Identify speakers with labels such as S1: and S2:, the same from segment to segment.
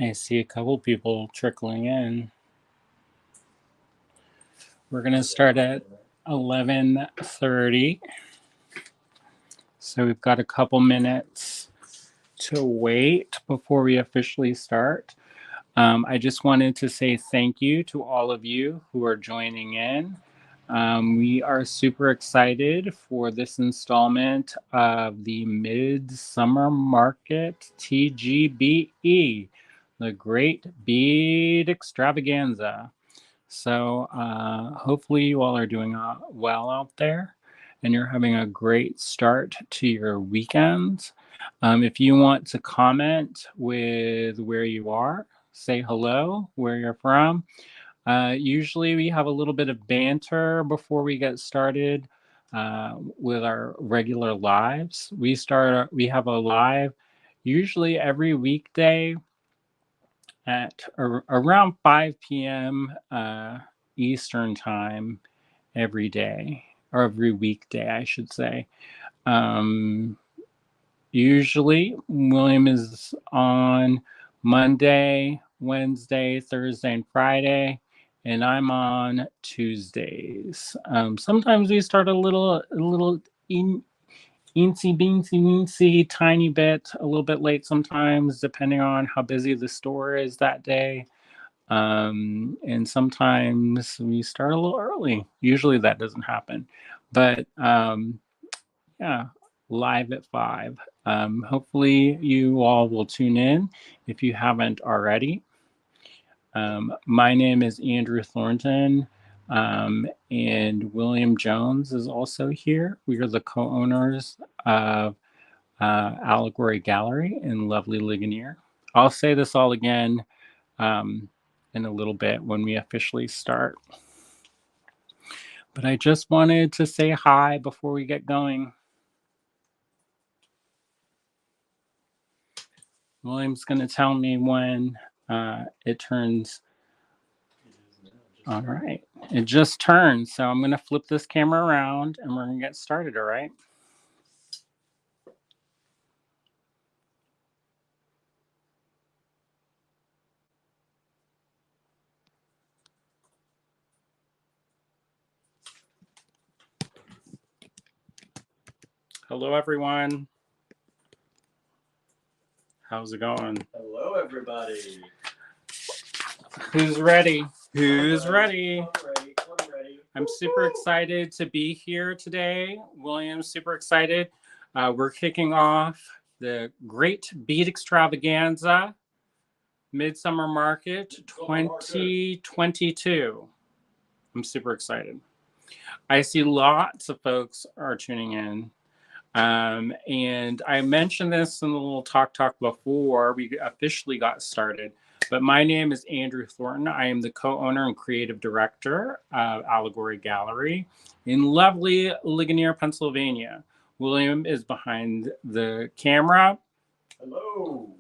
S1: I see a couple people trickling in. We're going to start at 11:30. So we've got a couple minutes to wait before we officially start. I just wanted to say thank you to all of you who are joining in. We are super excited for this installment of the Midsummer Market TGBE, the Great Bead Extravaganza. So hopefully you all are doing well out there and you're having a great start to your weekend. If you want to comment with where you are, say hello, where you're from. Usually we have a little bit of banter before we get started with our regular lives. We have a live usually every weekday at around 5 p.m. Eastern time every day, or every weekday, I should say. Usually William is on Monday, Wednesday, Thursday, and Friday, and I'm on Tuesdays. Sometimes we start a little eensy tiny bit, a little bit late sometimes, depending on how busy the store is that day. And sometimes we start a little early. Usually that doesn't happen, but yeah, live at 5. Hopefully you all will tune in if you haven't already. My name is Andrew Thornton, and William Jones is also here. We are the co-owners of Allegory Gallery in lovely Ligonier. I'll say this all again in a little bit when we officially start. But I just wanted to say hi before we get going. William's going to tell me when it turns. All right. It just turned. So I'm going to flip this camera around and we're going to get started. All right. Hello, everyone. How's it going?
S2: Hello, everybody.
S1: Who's ready? Who's ready?
S2: I'm ready.
S1: I'm super excited to be here today. William's super excited. We're kicking off the Great Bead Extravaganza Midsummer Market 2022. I'm super excited. I see lots of folks are tuning in. And I mentioned this in the little talk before we officially got started. But my name is Andrew Thornton. I am the co-owner and creative director of Allegory Gallery in lovely Ligonier, Pennsylvania. William is behind the camera.
S2: Hello.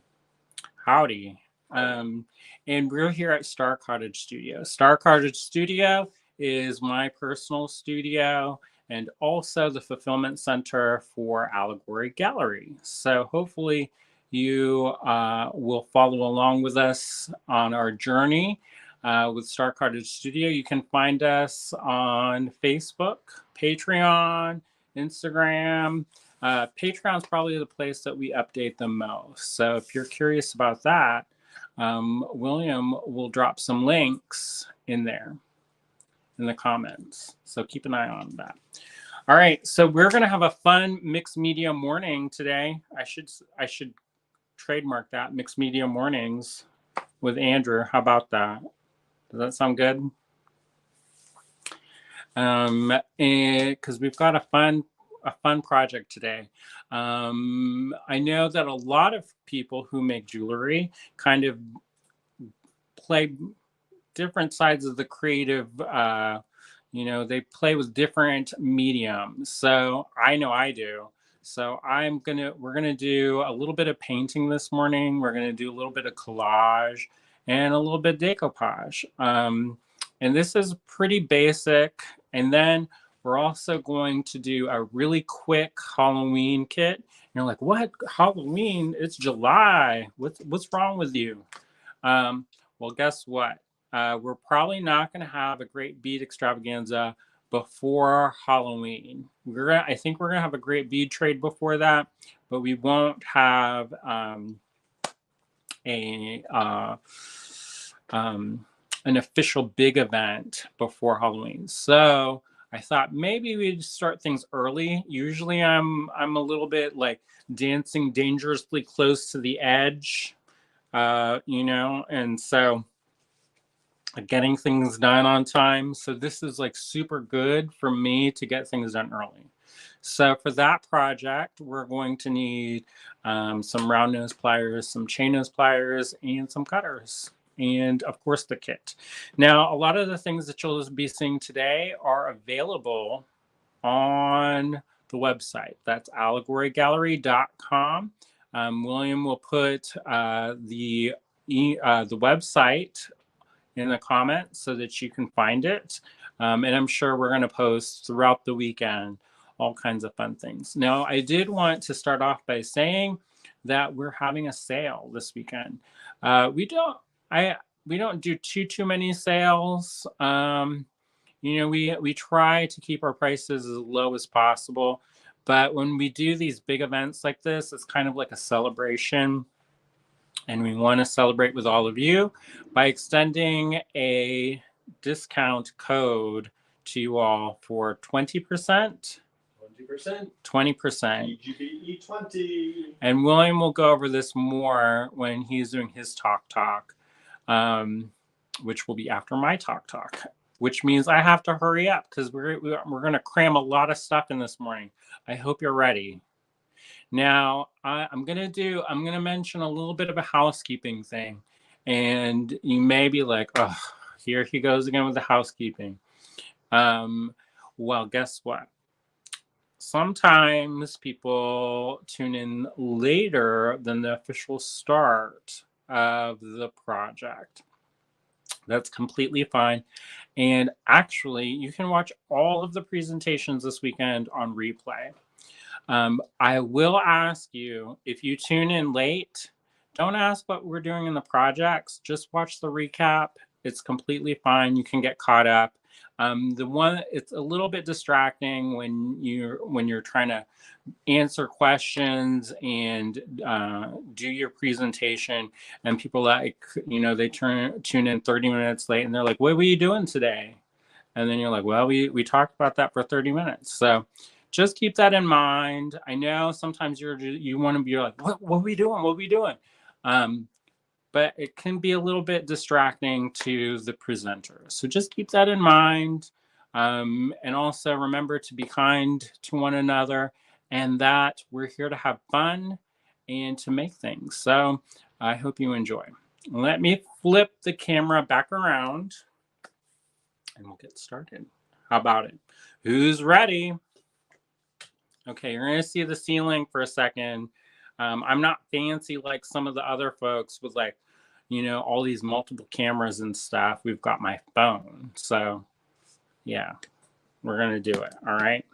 S1: Howdy. And we're here at Star Cottage Studio. Star Cottage Studio is my personal studio and also the fulfillment center for Allegory Gallery. So hopefully you will follow along with us on our journey with Star Cottage Studio. You can find us on Facebook, Patreon, Instagram. Patreon's probably the place that we update the most. So if you're curious about that, William will drop some links in there in the comments. So keep an eye on that. All right, so we're going to have a fun mixed media morning today. I should trademark that, mixed media mornings with Andrew. How about that? Does that sound good? Because we've got a fun project today. I know that a lot of people who make jewelry kind of play different sides of the creative, they play with different mediums. So I know I do. So we're gonna do a little bit of painting this morning. We're gonna do a little bit of collage and a little bit of decoupage. And this is pretty basic. And then we're also going to do a really quick Halloween kit. And you're like, what? Halloween? It's July. What's wrong with you? Well, guess what? We're probably not going to have a great bead extravaganza before Halloween. I think we're gonna have a great bead trade before that, but we won't have a an official big event before Halloween. So I thought maybe we'd start things early. Usually I'm a little bit like dancing dangerously close to the edge, and so getting things done on time. So this is like super good for me to get things done early. So for that project, we're going to need some round nose pliers, some chain nose pliers, and some cutters. And of course the kit. Now, a lot of the things that you'll be seeing today are available on the website. That's allegorygallery.com. William will put the website in the comments so that you can find it. And I'm sure we're going to post throughout the weekend all kinds of fun things. Now, I did want to start off by saying that we're having a sale this weekend. We don't do too many sales. We try to keep our prices as low as possible, but when we do these big events like this, it's kind of like a celebration. And we want to celebrate with all of you by extending a discount code to you all for 20%.
S2: 20%.
S1: 20%.
S2: TGBE 20.
S1: And William will go over this more when he's doing his talk, which will be after my talk, which means I have to hurry up because we're going to cram a lot of stuff in this morning. I hope you're ready. Now, I'm going to mention a little bit of a housekeeping thing. And you may be like, oh, here he goes again with the housekeeping. Well, guess what? Sometimes people tune in later than the official start of the project. That's completely fine. And actually, you can watch all of the presentations this weekend on replay. I will ask you, if you tune in late, don't ask what we're doing in the projects. Just watch the recap. It's completely fine. You can get caught up. It's a little bit distracting when you're trying to answer questions and do your presentation, and people they tune in 30 minutes late, and they're like, "What were you doing today?" And then you're like, "Well, we talked about that for 30 minutes." So just keep that in mind. I know sometimes you want to be like, what are we doing? What are we doing? But it can be a little bit distracting to the presenter. So just keep that in mind. And also remember to be kind to one another, and that we're here to have fun and to make things. So I hope you enjoy. Let me flip the camera back around and we'll get started. How about it? Who's ready? Okay, you're gonna see the ceiling for a second. I'm not fancy like some of the other folks with all these multiple cameras and stuff. We've got my phone. So yeah, we're gonna do it, all right?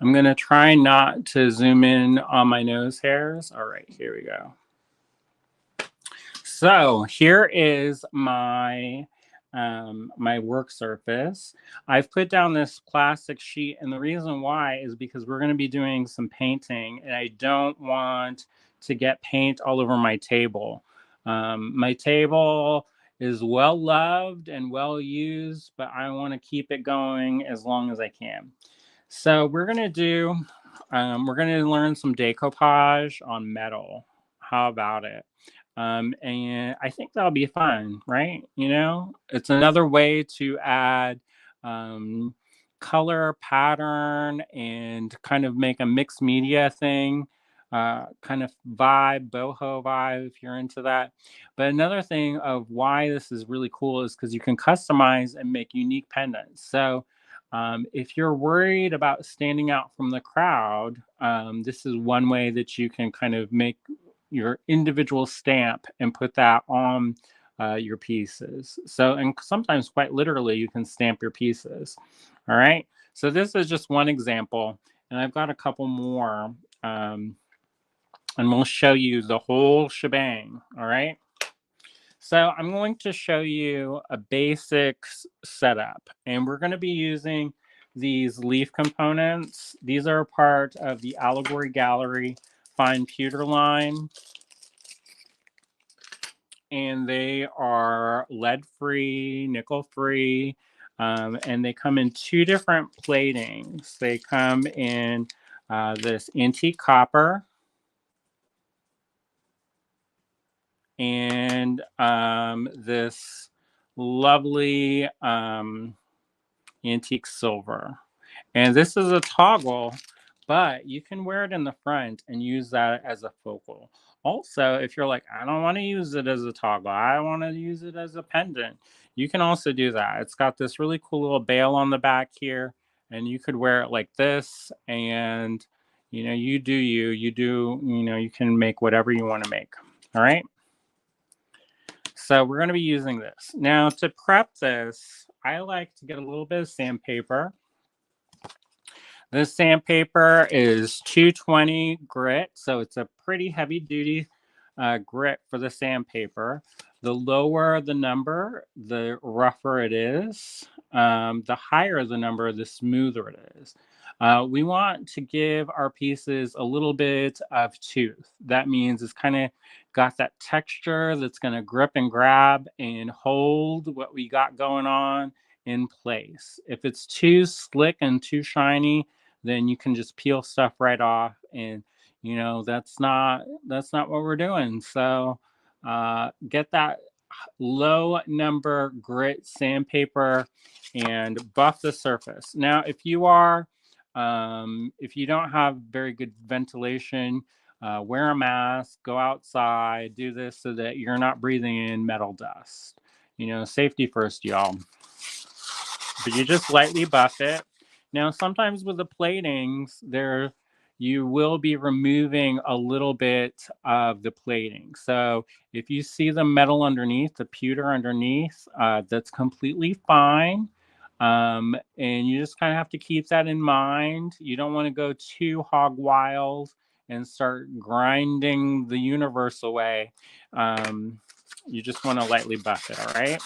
S1: I'm gonna try not to zoom in on my nose hairs. All right, here we go. So here is my my work surface. I've put down this plastic sheet, and the reason why is because we're going to be doing some painting, and I don't want to get paint all over my table. My table is well loved and well used, but I want to keep it going as long as I can. So we're going to learn some decoupage on metal. How about it? And I think that'll be fun, right? It's another way to add color, pattern, and kind of make a mixed media thing, kind of vibe, boho vibe, if you're into that. But another thing of why this is really cool is because you can customize and make unique pendants. So if you're worried about standing out from the crowd, this is one way that you can kind of make your individual stamp and put that on your pieces. So, and sometimes quite literally, you can stamp your pieces. All right. So this is just one example, and I've got a couple more, and we'll show you the whole shebang. All right. So I'm going to show you a basics setup, and we're going to be using these leaf components. These are part of the Allegory Gallery fine pewter line, and they are lead-free, nickel-free, and they come in two different platings. They come in this antique copper and this lovely antique silver. And this is a toggle, but you can wear it in the front and use that as a focal. Also, if you're like, I don't want to use it as a toggle, I want to use it as a pendant, you can also do that. It's got this really cool little bail on the back here, and you could wear it like this, and you do you can make whatever you want to make. All right. So we're going to be using this. Now to prep this, I like to get a little bit of sandpaper. This sandpaper is 220 grit, so it's a pretty heavy duty grit for the sandpaper. The lower the number, the rougher it is. The higher the number, the smoother it is. We want to give our pieces a little bit of tooth. That means it's kind of got that texture that's going to grip and grab and hold what we got going on in place. If it's too slick and too shiny, then you can just peel stuff right off, and that's not what we're doing. So get that low number grit sandpaper and buff the surface. Now if you don't have very good ventilation, wear a mask, go outside, do this so that you're not breathing in metal dust. Safety first, y'all. But you just lightly buff it. Now, sometimes with the platings, you will be removing a little bit of the plating. So if you see the metal underneath, the pewter underneath, that's completely fine. And you just kind of have to keep that in mind. You don't want to go too hog wild and start grinding the universe away. You just want to lightly buff it, all right?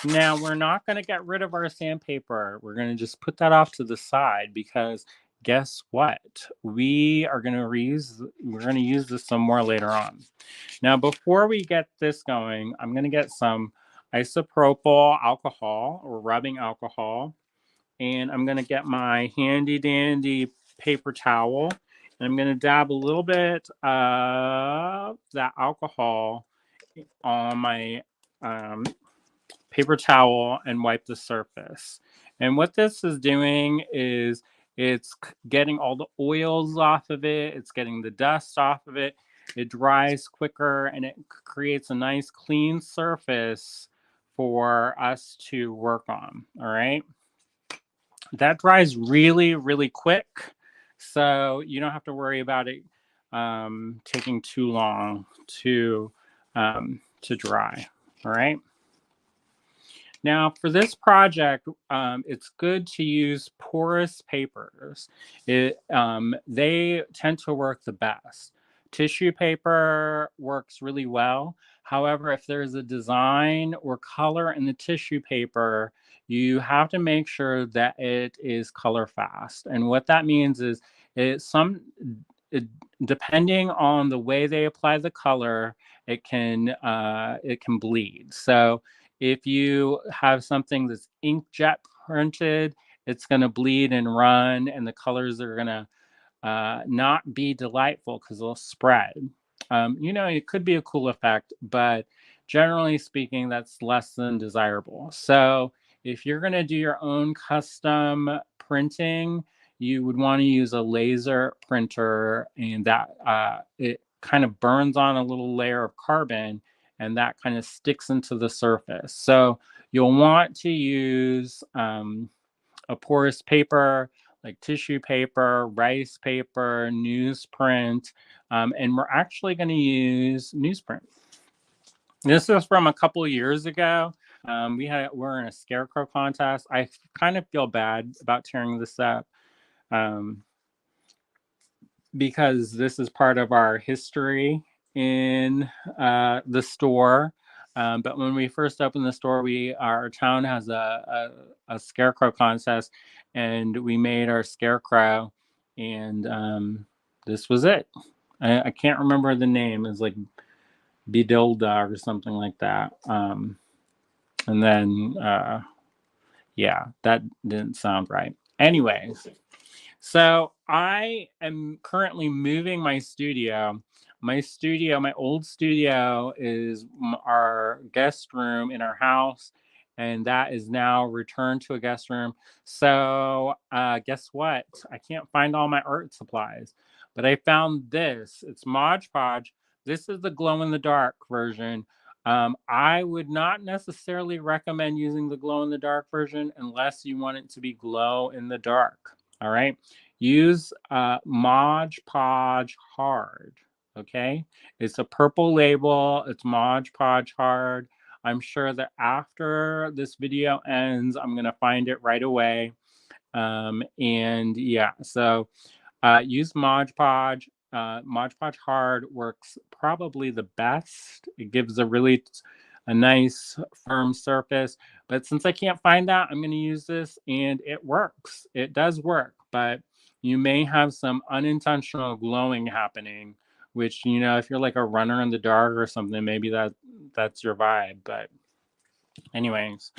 S1: Now, we're not going to get rid of our sandpaper. We're going to just put that off to the side because guess what? We're going to use this some more later on. Now, before we get this going, I'm going to get some isopropyl alcohol or rubbing alcohol. And I'm going to get my handy dandy paper towel. And I'm going to dab a little bit of that alcohol on my paper towel and wipe the surface. And what this is doing is it's getting all the oils off of it. It's getting the dust off of it. It dries quicker and it creates a nice clean surface for us to work on. All right. That dries really, really quick. So you don't have to worry about it taking too long to dry. All right. Now, for this project, it's good to use porous papers. They tend to work the best. Tissue paper works really well. However, if there's a design or color in the tissue paper, you have to make sure that it is color fast. And what that means is depending on the way they apply the color, it can bleed. So if you have something that's inkjet printed, it's going to bleed and run, and the colors are going to not be delightful because they'll spread. It could be a cool effect, but generally speaking, that's less than desirable. So if you're going to do your own custom printing, you would want to use a laser printer, and that it kind of burns on a little layer of carbon, and that kind of sticks into the surface. So you'll want to use a porous paper like tissue paper, rice paper, newsprint, and we're actually going to use newsprint. This is from a couple years ago. We're in a scarecrow contest. I kind of feel bad about tearing this up because this is part of our history in the store. But when we first opened the store, our town has a scarecrow contest, and we made our scarecrow, and this was it. I can't remember the name. It's like Bedilda or something like that. And then, yeah, that didn't sound right. Anyways, so I am currently moving my studio. My old studio is our guest room in our house, and that is now returned to a guest room. So guess what? I can't find all my art supplies, but I found this. It's Mod Podge. This is the glow-in-the-dark version. I would not necessarily recommend using the glow-in-the-dark version unless you want it to be glow-in-the-dark. All right. Use Mod Podge Hard. Okay. It's a purple label. It's Mod Podge Hard. I'm sure that after this video ends, I'm going to find it right away. And yeah, so use Mod Podge. Mod Podge Hard works probably the best. It gives a nice firm surface. But since I can't find that, I'm going to use this, and it works. It does work, but you may have some unintentional glowing happening, which, if you're like a runner in the dark or something, maybe that's your vibe. But anyways,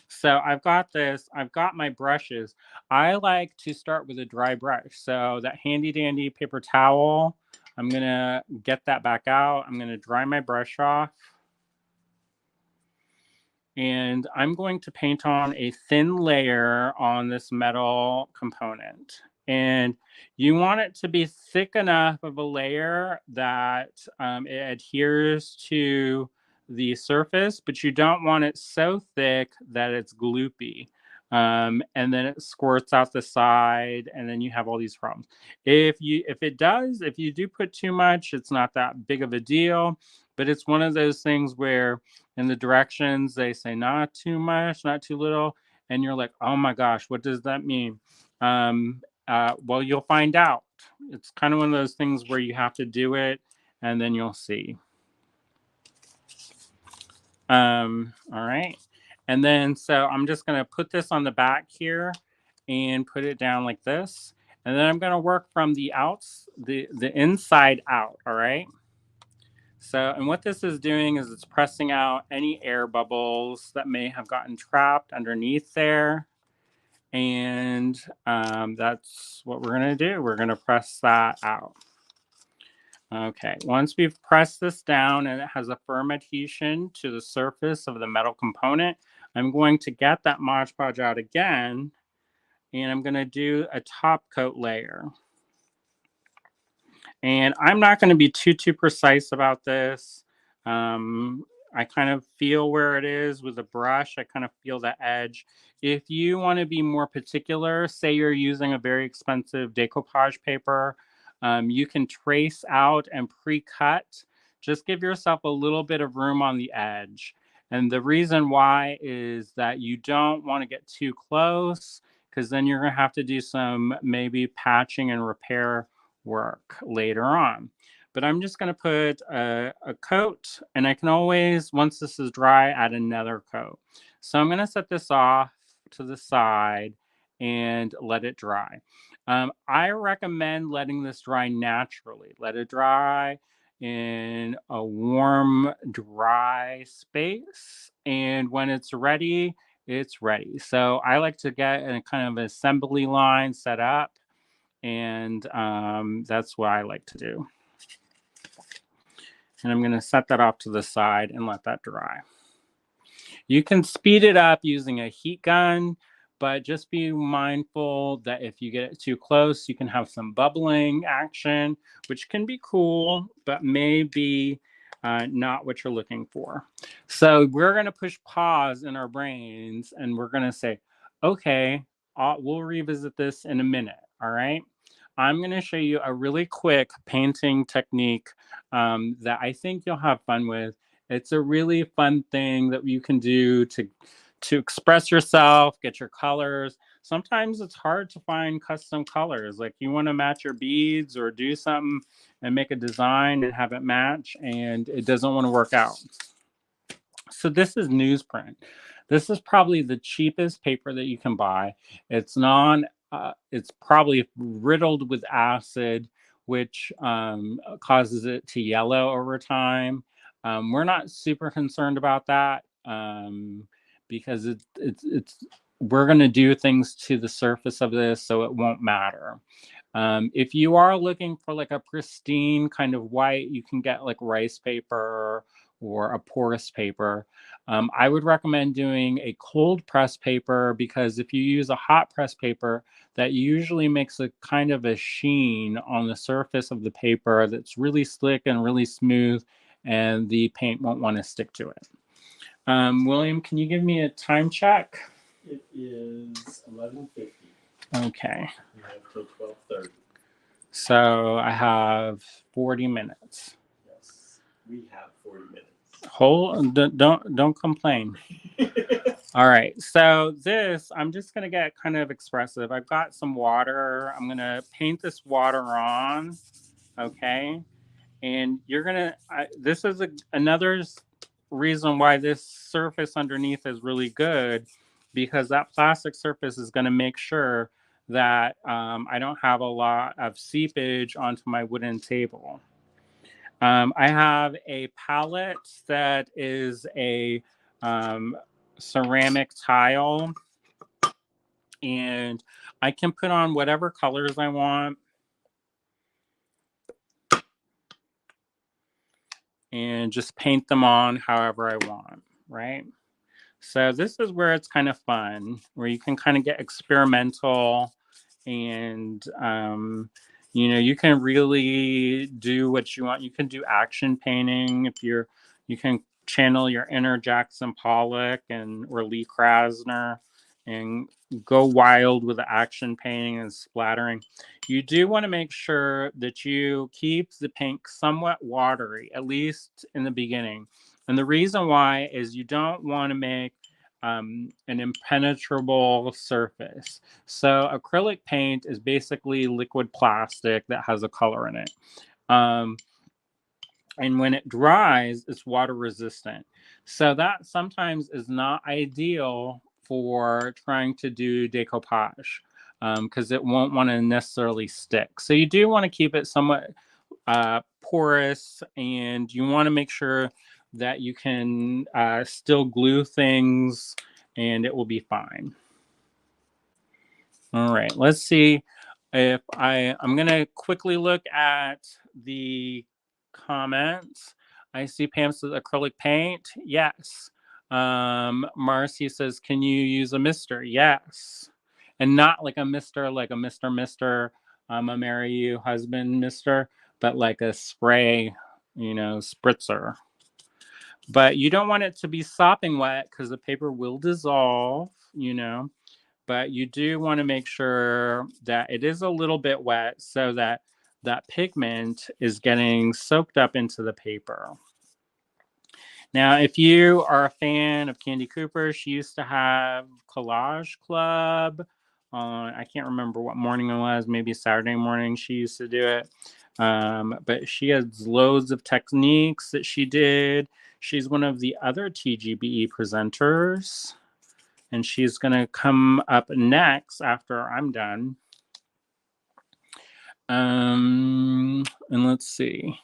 S1: so I've got my brushes. I like to start with a dry brush. So that handy dandy paper towel, I'm going to get that back out. I'm going to dry my brush off. And I'm going to paint on a thin layer on this metal component. And you want it to be thick enough of a layer that it adheres to the surface, but you don't want it so thick that it's gloopy. And then it squirts out the side, and then you have all these problems. If you do put too much, it's not that big of a deal, but it's one of those things where in the directions they say not too much, not too little, and you're like, oh my gosh, what does that mean? Well, you'll find out. It's kind of one of those things where you have to do it, and then you'll see. All right. And then, so I'm just going to put this on the back here and put it down like this. And then I'm going to work from the inside out. All right. So, and what this is doing is it's pressing out any air bubbles that may have gotten trapped underneath there. And that's what we're going to do. We're going to press that out. Okay, once we've pressed this down and it has a firm adhesion to the surface of the metal component, I'm going to get that Mod Podge out again, and I'm going to do a top coat layer. And I'm not going to be too precise about this. I kind of feel where it is with a brush. I kind of feel the edge. If you want to be more particular, say you're using a very expensive decoupage paper, you can trace out and pre-cut. Just give yourself a little bit of room on the edge. And the reason why is that you don't want to get too close, because then you're going to have to do some maybe patching and repair work later on. But I'm just going to put a coat, and I can always, once this is dry, add another coat. So I'm going to set this off to the side and let it dry. I recommend letting this dry naturally. Let it dry in a warm, dry space. And when it's ready, it's ready. So I like to get a kind of assembly line set up. And that's what I like to do. And I'm going to set that off to the side and let that dry. You can speed it up using a heat gun, but just be mindful that if you get it too close, you can have some bubbling action, which can be cool, but may be not what you're looking for. So we're going to push pause in our brains and we're going to say, okay, we'll revisit this in a minute. All right. I'm going to show you a really quick painting technique that I think you'll have fun with. It's a really fun thing that you can do to express yourself, get your colors. Sometimes it's hard to find custom colors. Like you want to match your beads or do something and make a design and have it match, and it doesn't want to work out. So this is newsprint. This is probably the cheapest paper that you can buy. It's it's probably riddled with acid, which causes it to yellow over time. We're not super concerned about that because we're going to do things to the surface of this, so it won't matter. If you are looking for like a pristine kind of white, you can get like rice paper or a porous paper. I would recommend doing a cold press paper because if you use a hot press paper, that usually makes a kind of a sheen on the surface of the paper that's really slick and really smooth, and the paint won't want to stick to it. William, can you give me a time check?
S2: It is 11:50.
S1: Okay.
S2: We have till 12:30.
S1: So I have 40 minutes.
S2: Yes, we have 40 minutes.
S1: Don't complain. All right, so this, I'm just gonna get kind of expressive. I've got some water. I'm gonna paint this water on, okay? And you're gonna, this is another reason why this surface underneath is really good, because that plastic surface is gonna make sure that I don't have a lot of seepage onto my wooden table. I have a palette that is a ceramic tile, and I can put on whatever colors I want. And just paint them on however I want, right? So this is where it's kind of fun, where you can kind of get experimental and you can really do what you want. You can do action painting if you can channel your inner Jackson Pollock or Lee Krasner and go wild with the action painting and splattering. You do want to make sure that you keep the paint somewhat watery, at least in the beginning. And the reason why is you don't want to make an impenetrable surface. So acrylic paint is basically liquid plastic that has a color in it. And when it dries, it's water resistant. So that sometimes is not ideal for trying to do decoupage because it won't want to necessarily stick. So you do want to keep it somewhat porous, and you want to make sure that you can still glue things and it will be fine. All right, let's see if I'm going to quickly look at the comments. I see Pam says acrylic paint. Yes. Marcy says, can you use a mister? Yes. And not like a mister, like a Mr. I'm a marry you husband mister, but like a spray, spritzer. But you don't want it to be sopping wet because the paper will dissolve, but you do want to make sure that it is a little bit wet so that that pigment is getting soaked up into the paper. Now, if you are a fan of Candy Cooper, she used to have Collage Club on, I can't remember what morning it was, maybe Saturday morning she used to do it. But she has loads of techniques that she did. She's one of the other TGBE presenters, and she's going to come up next after I'm done. And let's see.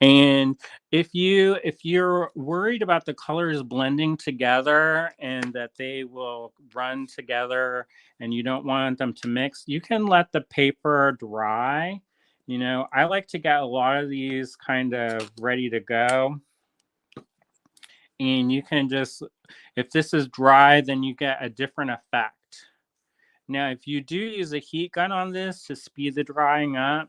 S1: And if you're worried about the colors blending together and that they will run together and you don't want them to mix, you can let the paper dry. I like to get a lot of these kind of ready to go. And you can just, if this is dry, then you get a different effect. Now, if you do use a heat gun on this to speed the drying up,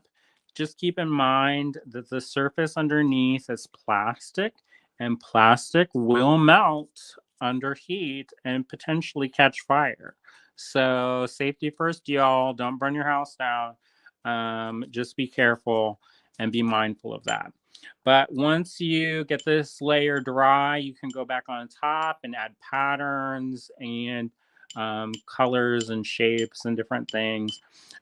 S1: just keep in mind that the surface underneath is plastic and plastic will melt under heat and potentially catch fire. So safety first, y'all. Don't burn your house down. Just be careful and be mindful of that. But once you get this layer dry, you can go back on top and add patterns and colors and shapes and different things.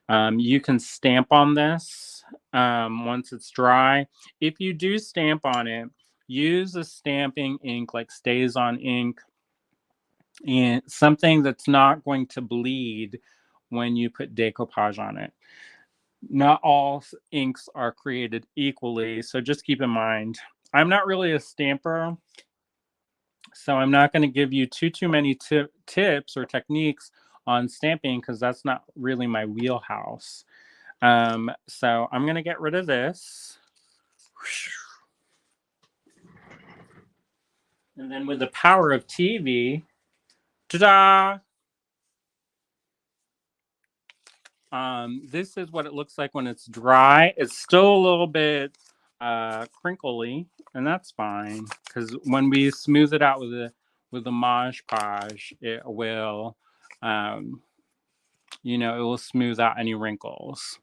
S1: You can stamp on this once it's dry. If you do stamp on it, use a stamping ink like Stays On ink, and something that's not going to bleed when you put decoupage on it. Not all inks are created equally, so just keep in mind. I'm not really a stamper, so I'm not going to give you too many tips or techniques on stamping because that's not really my wheelhouse. So I'm going to get rid of this. And then with the power of TV, ta-da! This is what it looks like when it's dry. It's still a little bit crinkly, and that's fine because when we smooth it out with the Mod Podge, it will, it will smooth out any wrinkles.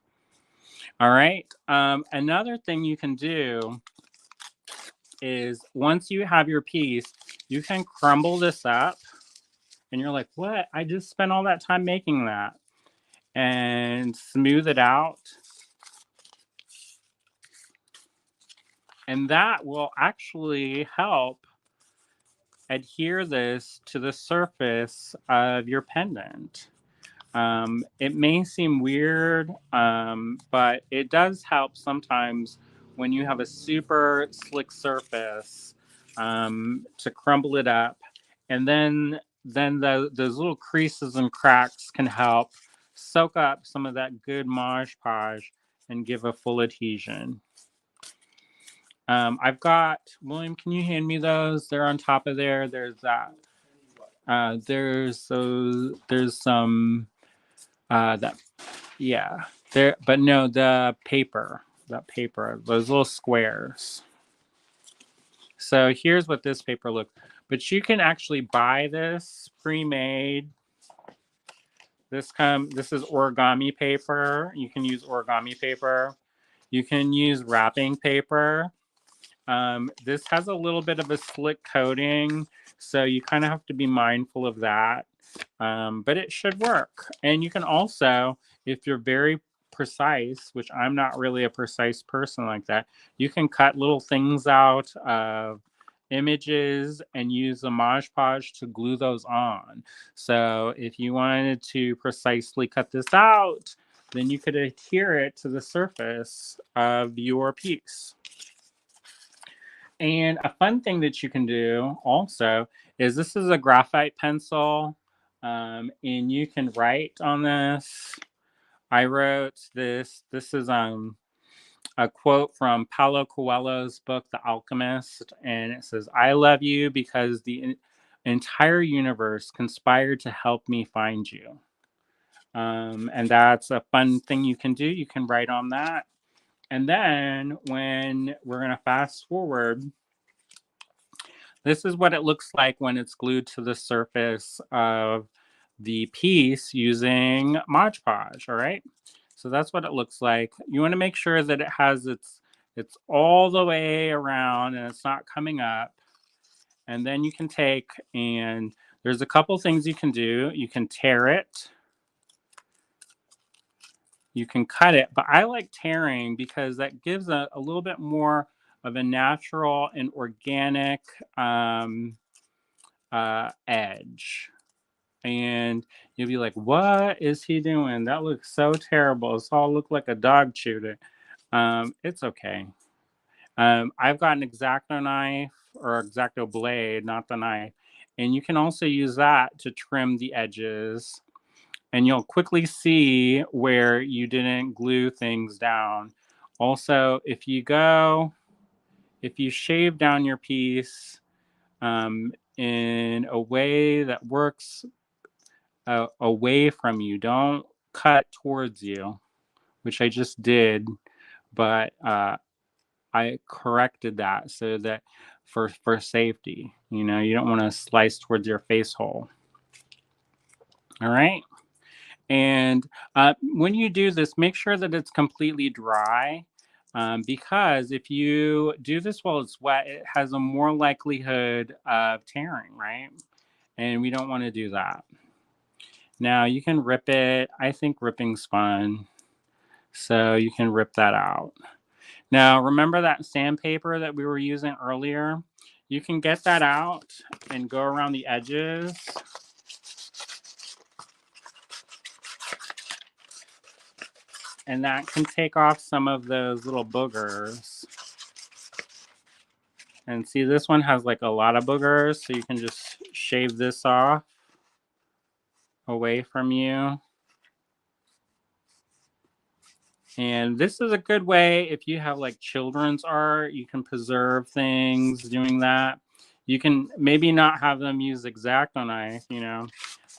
S1: All right. Another thing you can do is once you have your piece, you can crumble this up, and you're like, "What? I just spent all that time making that," and smooth it out. And that will actually help adhere this to the surface of your pendant. It may seem weird, but it does help sometimes when you have a super slick surface to crumble it up. And then those little creases and cracks can help soak up some of that good Mod Podge and give a full adhesion. I've got, William, can you hand me those? They're on top of there. There's that. There's some, that, yeah. There, but no, the paper, those little squares. So here's what this paper looks, but you can actually buy this pre-made. This is origami paper. You can use origami paper. You can use wrapping paper. This has a little bit of a slick coating, so you kind of have to be mindful of that. But it should work. And you can also, if you're very precise, which I'm not really a precise person like that, you can cut little things out of images and use the Mod Podge to glue those on. So if you wanted to precisely cut this out, then you could adhere it to the surface of your piece. And a fun thing that you can do also is this is a graphite pencil, and you can write on this. I wrote this. This is a quote from Paulo Coelho's book, The Alchemist, and it says, "I love you because the entire universe conspired to help me find you." And that's a fun thing you can do. You can write on that. And then when we're going to fast forward, this is what it looks like when it's glued to the surface of the piece using Mod Podge, all right? So that's what it looks like. You want to make sure that it has it's all the way around and it's not coming up. And then you can take, and there's a couple things you can do. You can tear it. You can cut it, but I like tearing because that gives a little bit more of a natural and organic edge. And you'll be like, what is he doing? That looks so terrible. It's all look like a dog chewed it. It's okay. I've got an X-Acto knife or X-Acto blade, not the knife. And you can also use that to trim the edges. And you'll quickly see where you didn't glue things down. Also, if you shave down your piece in a way that works away from you, don't cut towards you, which I just did, but I corrected that so that for safety. You know, you don't want to slice towards your face hole. All right. And when you do this, make sure that it's completely dry, because if you do this while it's wet, it has a more likelihood of tearing, right? And we don't want to do that. Now you can rip it. I think ripping's fun. So you can rip that out. Now, remember that sandpaper that we were using earlier? You can get that out and go around the edges. And that can take off some of those little boogers. And see, this one has like a lot of boogers, so you can just shave this off away from you. And this is a good way if you have like children's art, you can preserve things doing that. You can maybe not have them use X-Acto knife, you know,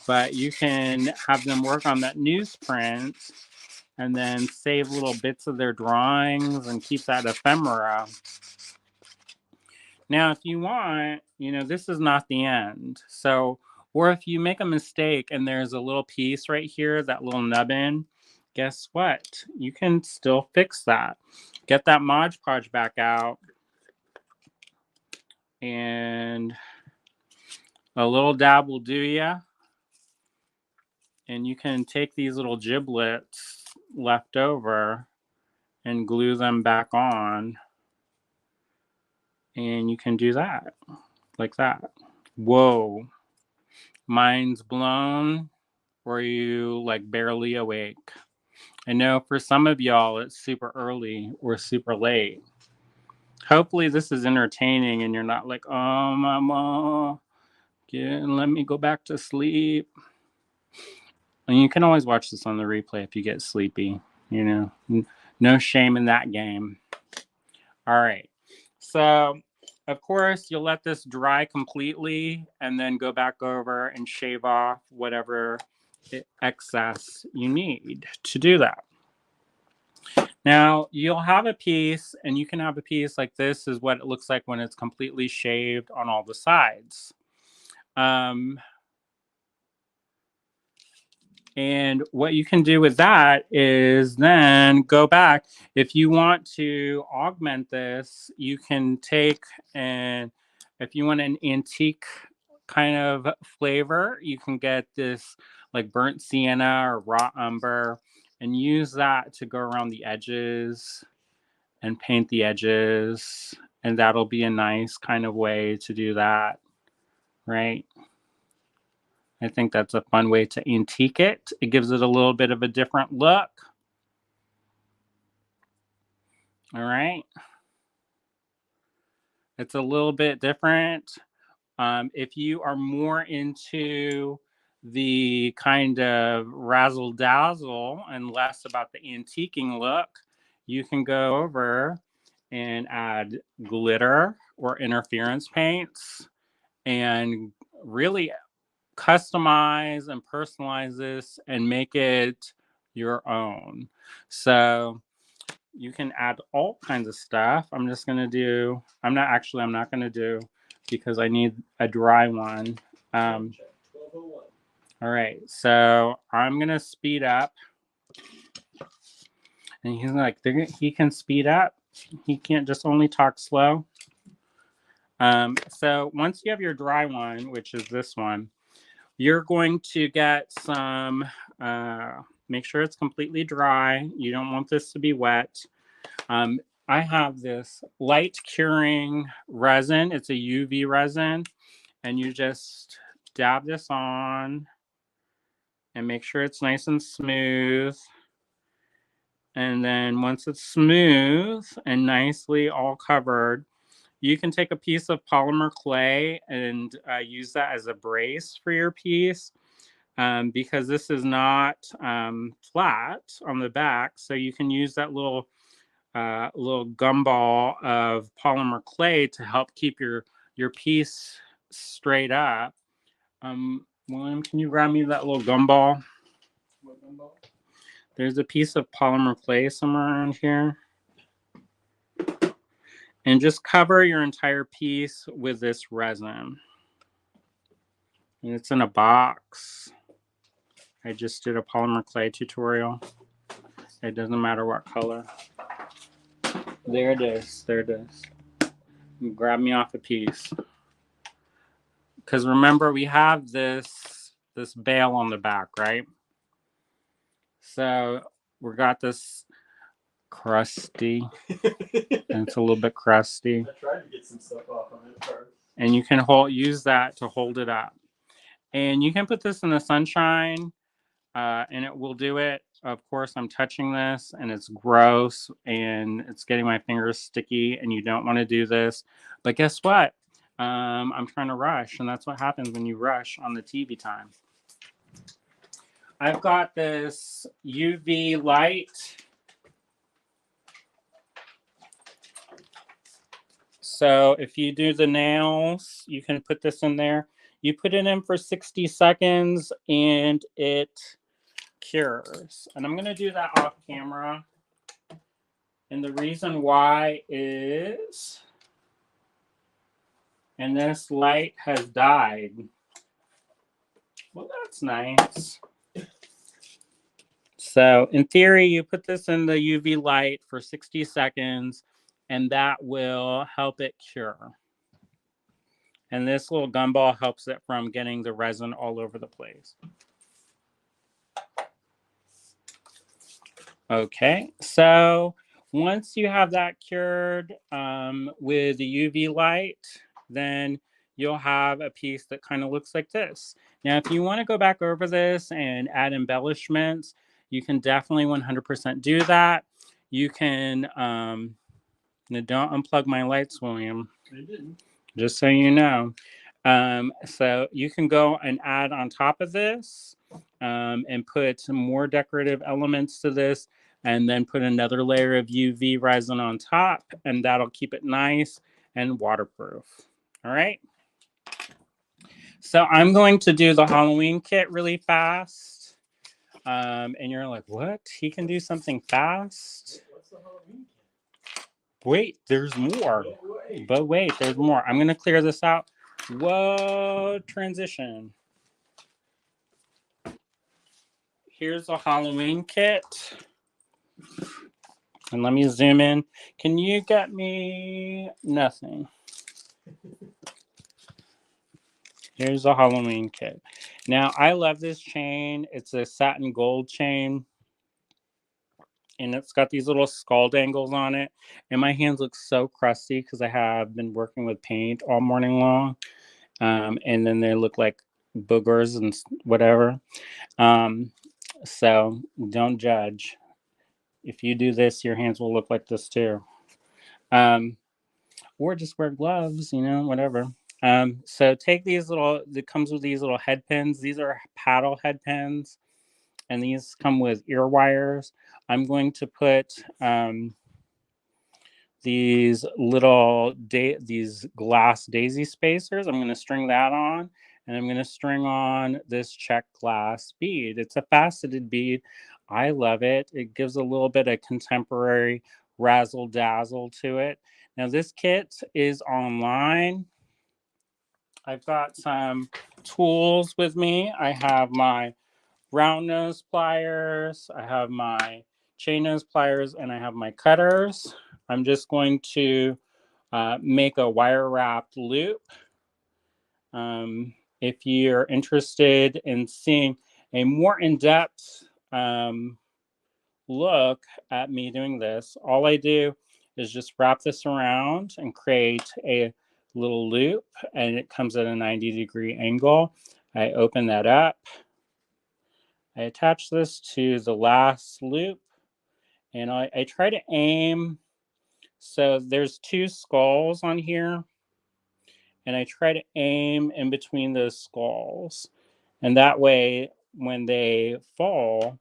S1: but you can have them work on that newsprint and then save little bits of their drawings and keep that ephemera. Now, if you want, you know, this is not the end. So, or if you make a mistake and there's a little piece right here, that little nubbin, guess what? You can still fix that. Get that Mod Podge back out. And a little dab will do ya. And you can take these little giblets left over and glue them back on. And you can do that, like that. Whoa. Mind's blown, or you like barely awake. I know for some of y'all it's super early or super late. Hopefully this is entertaining and you're not like, oh, mama, let me go back to sleep. And you can always watch this on the replay if you get sleepy, you know. No shame in that game. All right. So, of course, you'll let this dry completely and then go back over and shave off whatever excess you need to do that. Now, you'll have a piece, and you can have a piece like this is what it looks like when it's completely shaved on all the sides. And what you can do with that is then go back. If you want to augment this, you can take, and if you want an antique kind of flavor, you can get this like burnt sienna or raw umber and use that to go around the edges and paint the edges. And that'll be a nice kind of way to do that, right? I think that's a fun way to antique it. It gives it a little bit of a different look. All right. It's a little bit different. If you are more into the kind of razzle dazzle and less about the antiquing look, you can go over and add glitter or interference paints and really customize and personalize this and make it your own. So you can add all kinds of stuff. I'm not going to do because I need a dry one. All right, so I'm going to speed up. And he's like, he can speed up. He can't just only talk slow. So once you have your dry one, which is this one, you're going to get some, make sure it's completely dry. You don't want this to be wet. I have this light curing resin. It's a UV resin. And you just dab this on and make sure it's nice and smooth. And then once it's smooth and nicely all covered, you can take a piece of polymer clay and use that as a brace for your piece, because this is not flat on the back. So you can use that little gumball of polymer clay to help keep your piece straight up. William, can you grab me that little gumball? What gumball? There's a piece of polymer clay somewhere around here. And just cover your entire piece with this resin. And it's in a box. I just did a polymer clay tutorial. It doesn't matter what color. There it is. There it is. Grab me off a piece. Because remember, we have this bail on the back, right? So we got this crusty. And it's a little bit crusty.
S2: I tried to get some stuff off on it first.
S1: And you can use that to hold it up. And you can put this in the sunshine, and it will do it. Of course, I'm touching this, and it's gross, and it's getting my fingers sticky, and you don't want to do this. But guess what? I'm trying to rush, and that's what happens when you rush on the TV time. I've got this UV light. So if you do the nails, you can put this in there. You put it in for 60 seconds and it cures. And I'm going to do that off camera. And the reason why is, and this light has died. Well, that's nice. So in theory, you put this in the UV light for 60 seconds and that will help it cure. And this little gumball helps it from getting the resin all over the place. Okay, so once you have that cured with the UV light, then you'll have a piece that kind of looks like this. Now, if you want to go back over this and add embellishments, you can definitely 100% do that. You can, now don't unplug my lights, William.
S2: I didn't.
S1: Just so you know. So you can go and add on top of this and put some more decorative elements to this and then put another layer of UV resin on top, and that'll keep it nice and waterproof. All right. So I'm going to do the Halloween kit really fast. And you're like, what? He can do something fast?
S2: What's the Halloween kit?
S1: Wait, there's more. But wait, there's more. I'm going to clear this out. Whoa, transition. Here's a Halloween kit. And let me zoom in. Can you get me nothing? Here's a Halloween kit. Now, I love this chain. It's a satin gold chain. And it's got these little skull dangles on it. And my hands look so crusty because I have been working with paint all morning long. And then they look like boogers and whatever. So don't judge. If you do this, your hands will look like this too. Or just wear gloves, you know, whatever. So take these little, it comes with these little head pins. These are paddle head pins. And these come with ear wires. I'm going to put these little these glass daisy spacers. I'm going to string that on. And I'm going to string on this Czech Glass bead. It's a faceted bead. I love it. It gives a little bit of contemporary razzle dazzle to it. Now this kit is online. I've got some tools with me. I have my round nose pliers, I have my chain nose pliers, and I have my cutters. I'm just going to make a wire wrapped loop. If you're interested in seeing a more in-depth look at me doing this, all I do is just wrap this around and create a little loop, and it comes at a 90-degree angle. I open that up. I attach this to the last loop, and I try to aim. So there's two skulls on here, and I try to aim in between those skulls. And that way, when they fall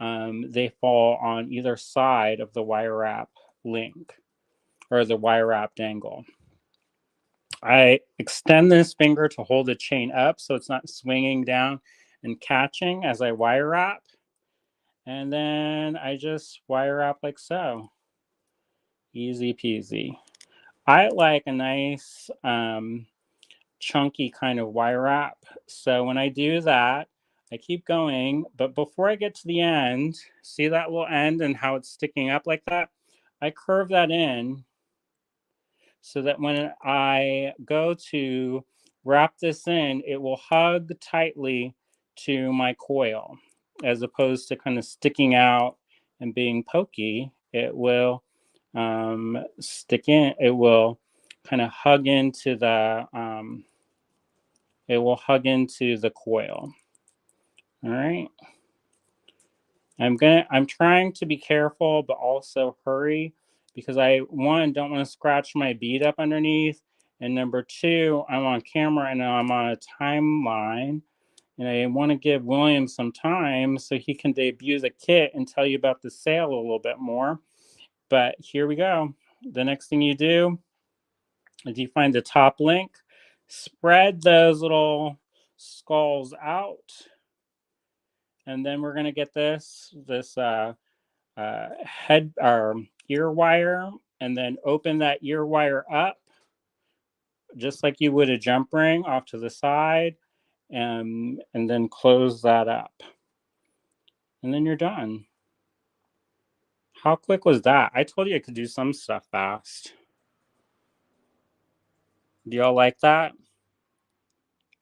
S1: on either side of the wire wrap link or the wire wrapped angle. I extend this finger to hold the chain up so it's not swinging down and catching as I wire wrap. And then I just wire wrap like so. Easy peasy. I like a nice chunky kind of wire wrap. So when I do that, I keep going, but before I get to the end, see that little end and how it's sticking up like that? I curve that in so that when I go to wrap this in, it will hug tightly to my coil as opposed to kind of sticking out and being pokey. It will stick in, it will kind of hug into the coil. All right. I'm trying to be careful, but also hurry because one, don't want to scratch my bead up underneath. And number two, I'm on camera and I'm on a timeline. And I want to give William some time so he can debut the kit and tell you about the sale a little bit more. But here we go. The next thing you do is you find the top link, spread those little skulls out. And then we're going to get this head or ear wire, and then open that ear wire up just like you would a jump ring off to the side, and then close that up. And then you're done. How quick was that? I told you I could do some stuff fast. Do y'all like that?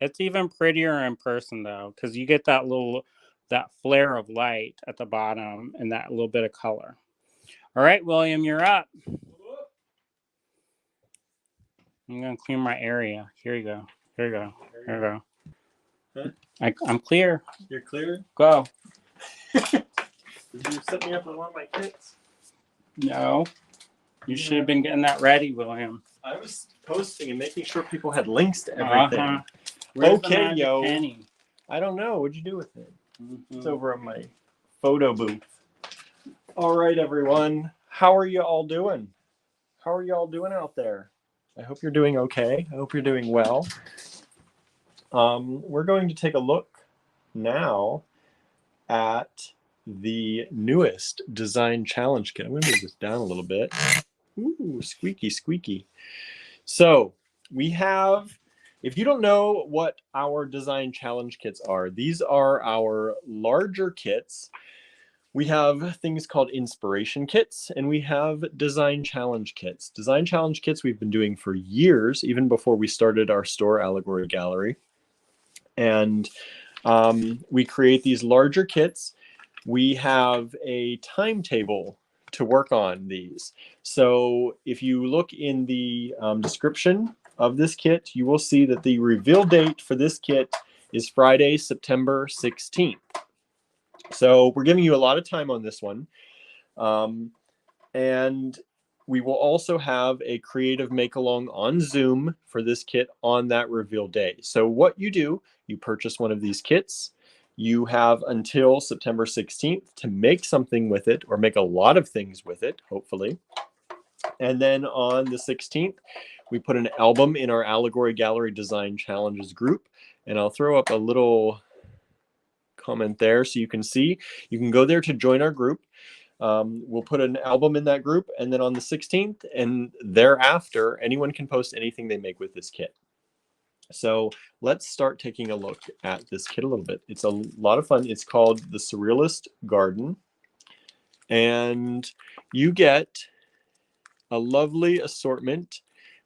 S1: It's even prettier in person though, because you get that flare of light at the bottom and that little bit of color. All right, William, you're up. I'm gonna clean my area. Here you go. Here you go. Here you go. Huh? I'm clear.
S2: You're clear?
S1: Go.
S2: Did you set me up with one of my kits?
S1: No. You should have been getting that ready, William.
S2: I was posting and making sure people had links to everything.
S1: Where's
S2: Okay,
S1: the
S2: yo.
S1: penny?
S2: I don't know. What'd you do with it?
S1: Mm-hmm.
S2: It's over on my photo booth. All right, everyone. How are you all doing? How are you all doing out there? I hope you're doing okay. I hope you're doing well. We're going to take a look now at the newest design challenge kit. I'm going to move this down a little bit. Ooh, squeaky, squeaky. So we have, if you don't know what our design challenge kits are, these are our larger kits. We have things called inspiration kits, and we have design challenge kits. Design challenge kits we've been doing for years, even before we started our store, Allegory Gallery. And we create these larger kits. We have a timetable to work on these. So if you look in the description of this kit, you will see that the reveal date for this kit is Friday, September 16th. So we're giving you a lot of time on this one. And we will also have a creative make-along on Zoom for this kit on that reveal day. So what you do, you purchase one of these kits. You have until September 16th to make something with it, or make a lot of things with it, hopefully. And then on the 16th, we put an album in our Allegory Gallery Design Challenges group. And I'll throw up a little comment there so you can see. You can go there to join our group. We'll put an album in that group, and then on the 16th and thereafter, anyone can post anything they make with this kit. So let's start taking a look at this kit a little bit. It's a lot of fun. It's called the Surrealist Garden, and you get a lovely assortment.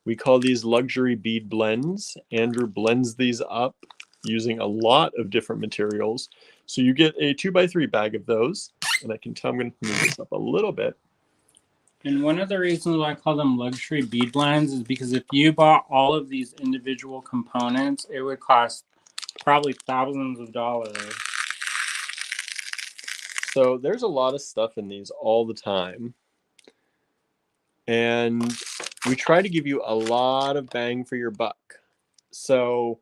S2: We call these luxury bead blends. Andrew blends these up using a lot of different materials. So you get a 2x3 bag of those. And I can tell I'm going to move this up a little bit.
S1: And one of the reasons why I call them luxury bead blends is because if you bought all of these individual components, it would cost probably thousands of dollars.
S2: So there's a lot of stuff in these all the time. And we try to give you a lot of bang for your buck. So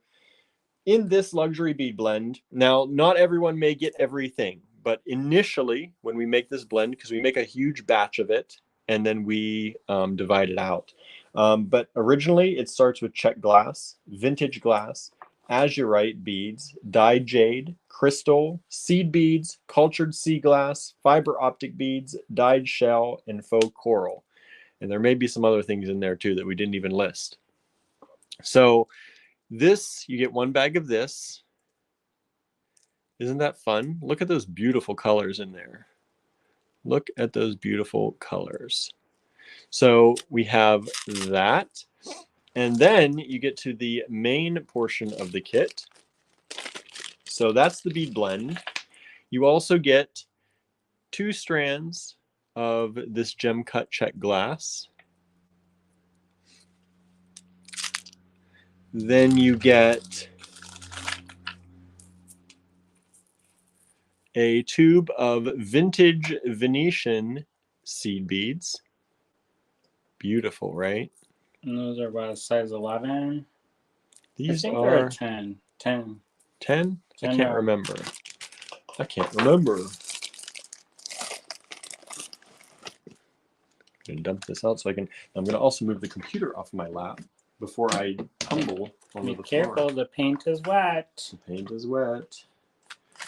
S2: in this luxury bead blend, now not everyone may get everything, but initially when we make this blend, because we make a huge batch of it and then we divide it out. But originally it starts with Czech Glass, Vintage Glass, azurite beads, dyed jade, crystal, seed beads, cultured sea glass, fiber optic beads, dyed shell, and faux coral. And there may be some other things in there too that we didn't even list. So this, you get 1 bag of this. Isn't that fun? Look at those beautiful colors in there. Look at those beautiful colors. So we have that. And then you get to the main portion of the kit. So that's the bead blend. You also get 2 strands of this gem cut Czech glass. Then you get a tube of vintage Venetian seed beads. Beautiful, right?
S1: And those are about a size 11.
S2: These
S1: I think they're
S2: are
S1: a 10. 10.
S2: 10? I
S1: 10
S2: can't
S1: or-
S2: remember. I can't remember. I'm gonna dump this out so I can. I'm gonna also move the computer off my lap before I tumble onto
S1: Be
S2: the
S1: careful,
S2: floor.
S1: the paint is wet.
S2: The paint is wet.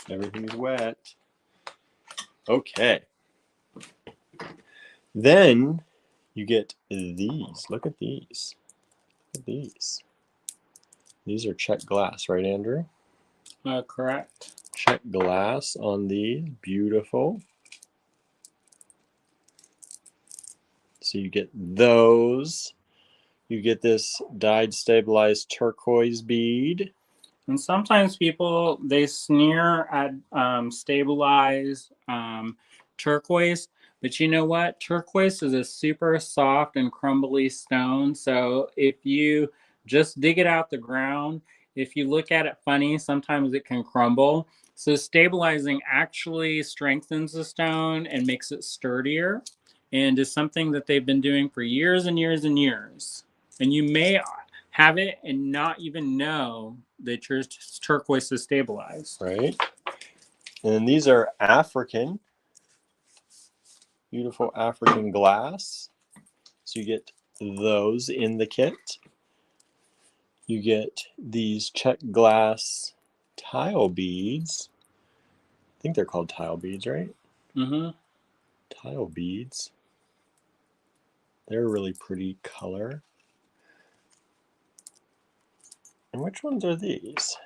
S2: Everything's wet. Okay. Then you get these. Look at these. Look at these. These are Czech glass, right, Andrew?
S1: Correct.
S2: Czech glass on these. Beautiful. So you get those. You get this dyed stabilized turquoise bead.
S1: And sometimes people, they sneer at stabilized turquoise, but you know what? Turquoise is a super soft and crumbly stone. So if you just dig it out the ground, if you look at it funny, sometimes it can crumble. So stabilizing actually strengthens the stone and makes it sturdier, and is something that they've been doing for years and years and years. And you may have it and not even know that your turquoise is stabilized.
S2: Right. And these are African. Beautiful African glass. So you get those in the kit. You get these Czech glass tile beads. I think they're called tile beads, right?
S1: Mm-hmm.
S2: Tile beads. They're a really pretty color. And which ones are these?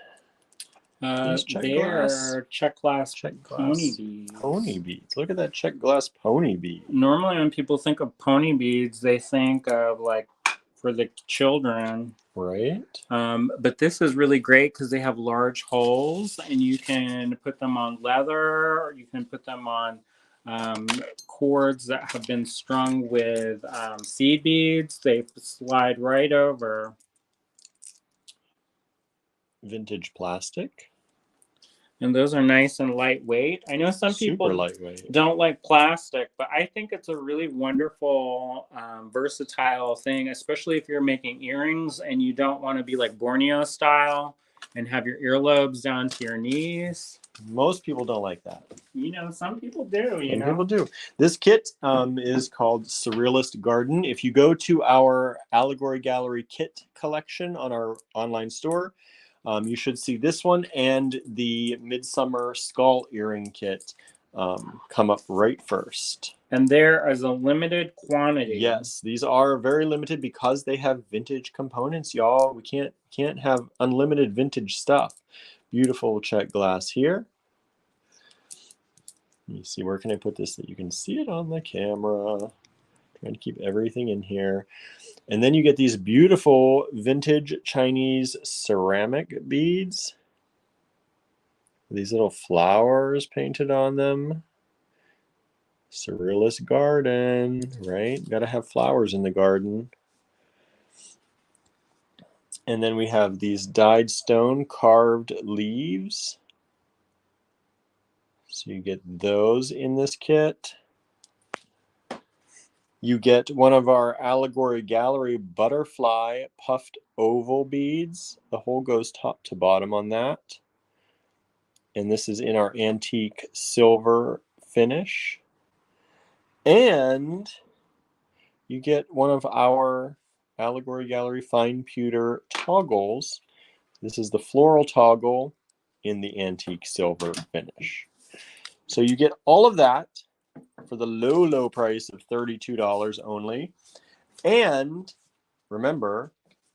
S2: These Czech glass?
S1: They're Czech Glass
S2: Czech
S1: pony
S2: glass
S1: beads.
S2: pony beads. Look at that Czech glass pony bead.
S1: Normally, when people think of pony beads, they think of like for the children.
S2: Right?
S1: But this is really great because they have large holes, and you can put them on leather, or you can put them on cords that have been strung with seed beads. They slide right over.
S2: Vintage plastic.
S1: And those are nice and lightweight. I know some
S2: Super
S1: people
S2: lightweight.
S1: don't like plastic, but I think it's a really wonderful, versatile thing, especially if you're making earrings and you don't want to be like Borneo style and have your earlobes down to your knees.
S2: Most people don't like that.
S1: You know, some people do, you
S2: Some
S1: know.
S2: people do. This kit is called Surrealist Garden. If you go to our Allegory Gallery kit collection on our online store, you should see this one and the Midsummer skull earring kit come up right first.
S1: And there is a limited quantity.
S2: Yes, these are very limited because they have vintage components, y'all. We can't have unlimited vintage stuff. Beautiful Czech glass here. Let me see, where can I put this that you can see it on the camera? Trying to keep everything in here. And then you get these beautiful vintage Chinese ceramic beads. These little flowers painted on them. Surrealist Garden, right? Got to have flowers in the garden. And then we have these dyed stone carved leaves. So you get those in this kit. You get one of our Allegory Gallery butterfly puffed oval beads. The hole goes top to bottom on that. And this is in our antique silver finish. And you get one of our Allegory Gallery fine pewter toggles. This is the floral toggle in the antique silver finish. So you get all of that for the low price of $32 only. And remember,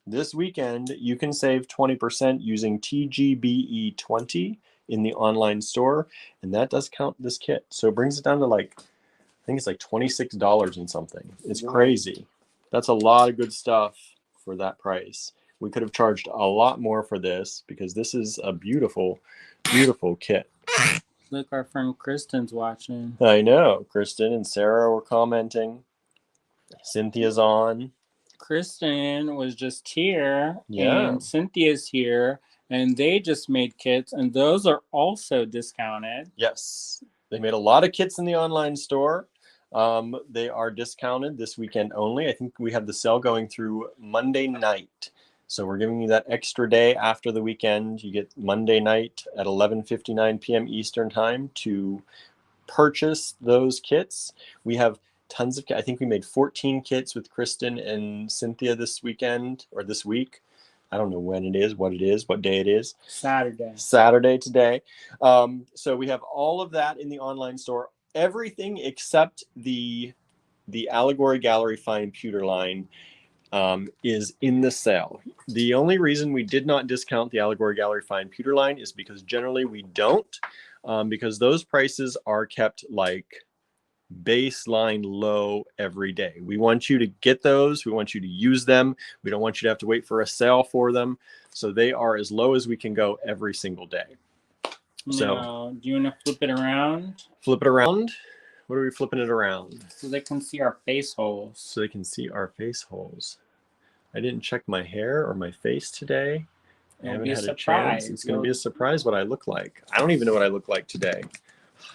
S2: this weekend you can save 20% using TGBE 20 in the online store, and that does count this kit. So it brings it down to like, I think it's like $26 and something. It's crazy. That's a lot of good stuff for that price. We could have charged a lot more for this because this is a beautiful, beautiful kit.
S1: Look, our friend Kristen's watching.
S2: I know. Kristen and Sarah were commenting. Cynthia's on.
S1: Kristen was just here,
S2: Yeah.
S1: and Cynthia's here, and they just made kits, and those are also discounted.
S2: Yes. They made a lot of kits in the online store. They are discounted this weekend only. I think we have the sale going through Monday night. So we're giving you that extra day after the weekend. You get Monday night at 11:59 p.m. Eastern time to purchase those kits. We have tons of, I think we made 14 kits with Kristen and Cynthia this weekend or this week. I don't know when it is, what day it is. Saturday today. So we have all of that in the online store. Everything except the Allegory Gallery Fine Pewter line is in the sale. The only reason we did not discount the Allegory Gallery Fine Pewter line is because generally we don't, because those prices are kept like baseline low every day. We want you to get those. We want you to use them. We don't want you to have to wait for a sale for them. So they are as low as we can go every single day.
S1: So do you want to flip it around?
S2: Flip it around? What are we flipping it around?
S1: So they can see our face holes.
S2: So they can see our face holes. I didn't check my hair or my face today. I haven't had a chance. It's going to be a surprise what I look like. I don't even know what I look like today.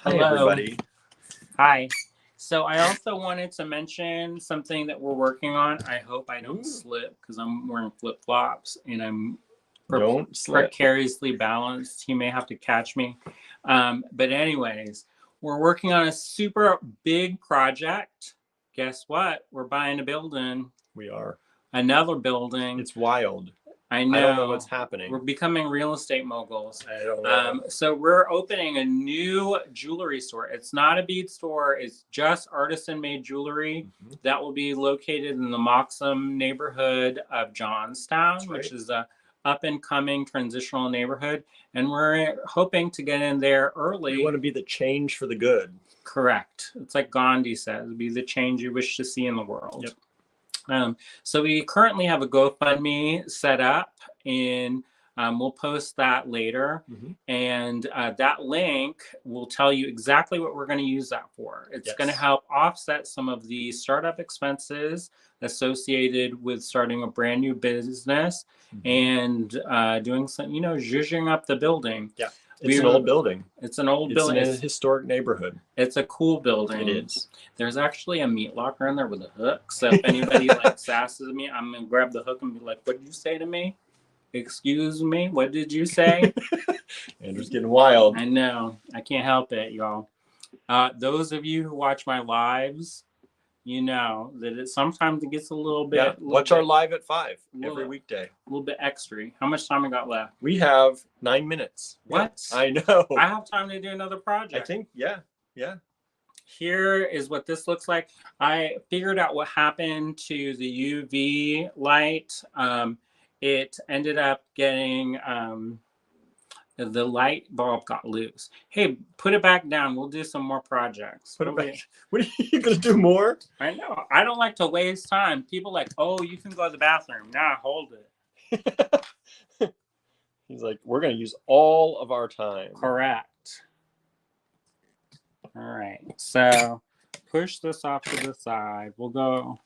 S2: Hi, everybody.
S1: Hi. So I also wanted to mention something that we're working on. I hope I don't slip because I'm wearing flip-flops and I'm precariously balanced. He may have to catch me. But anyways, we're working on a super big project. Guess what? We're buying a building.
S2: We are.
S1: Another building.
S2: It's wild.
S1: I know.
S2: I don't know what's happening.
S1: We're becoming real estate moguls.
S2: I don't know.
S1: So we're opening a new jewelry store. It's not a bead store. It's just artisan-made jewelry. Mm-hmm. That will be located in the Moxham neighborhood of Johnstown, which is a up-and-coming transitional neighborhood. And we're hoping to get in there early.
S2: We want to be the change for the good.
S1: Correct. It's like Gandhi says, be the change you wish to see in the world.
S2: Yep.
S1: So we currently have a GoFundMe set up, and we'll post that later. Mm-hmm. And that link will tell you exactly what we're going to use that for. It's going to help offset some of the startup expenses associated with starting a brand new business and doing some, zhuzhing up the building. Yeah.
S2: It's an old building.
S1: It's an old building.
S2: It's in a historic neighborhood.
S1: It's a cool building.
S2: It is.
S1: There's actually a meat locker in there with a hook. So if anybody sasses me, I'm going to grab the hook and be like, what did you say to me? Excuse me? What did you say?
S2: Andrew's getting wild.
S1: I know. I can't help it, y'all. Those of you who watch my lives, you know that sometimes it gets a little bit.
S2: Yeah. Watch our live at 5 every weekday.
S1: A little bit extra. How much time we got left?
S2: We have 9 minutes.
S1: What?
S2: I know.
S1: I have time to do another project.
S2: I think, yeah.
S1: Here is what this looks like. I figured out what happened to the UV light. It ended up getting the light bulb got loose. Hey, put it back down. We'll do some more projects.
S2: Put it back. What are you going to do more?
S1: I know. I don't like to waste time. People like, oh, you can go to the bathroom. Nah, hold it.
S2: He's like, we're going to use all of our time.
S1: Correct. All right. So push this off to the side. We'll go.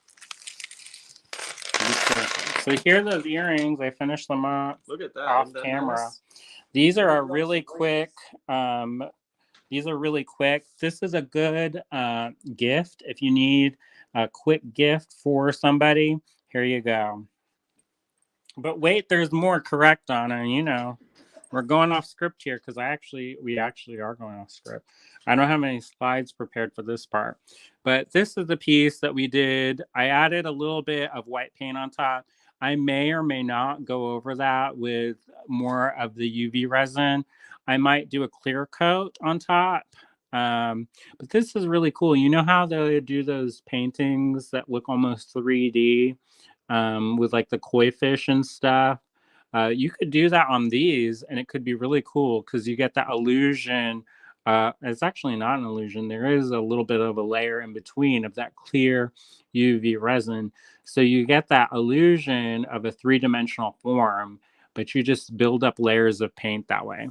S1: So here are those earrings. I finished them up.
S2: Look at that.
S1: Off camera. Nice? These are really quick. This is a good gift. If you need a quick gift for somebody, here you go. But wait, there's more. Correct, Anna. We're going off script here because we actually are going off script. I don't have any slides prepared for this part. But this is the piece that we did. I added a little bit of white paint on top. I may or may not go over that with more of the UV resin. I might do a clear coat on top But this is really cool. You know how they do those paintings that look almost 3D with like the koi fish and stuff? You could do that on these, and it could be really cool because you get that illusion. It's actually not an illusion. There is a little bit of a layer in between of that clear UV resin. So you get that illusion of a three-dimensional form, but you just build up layers of paint that way.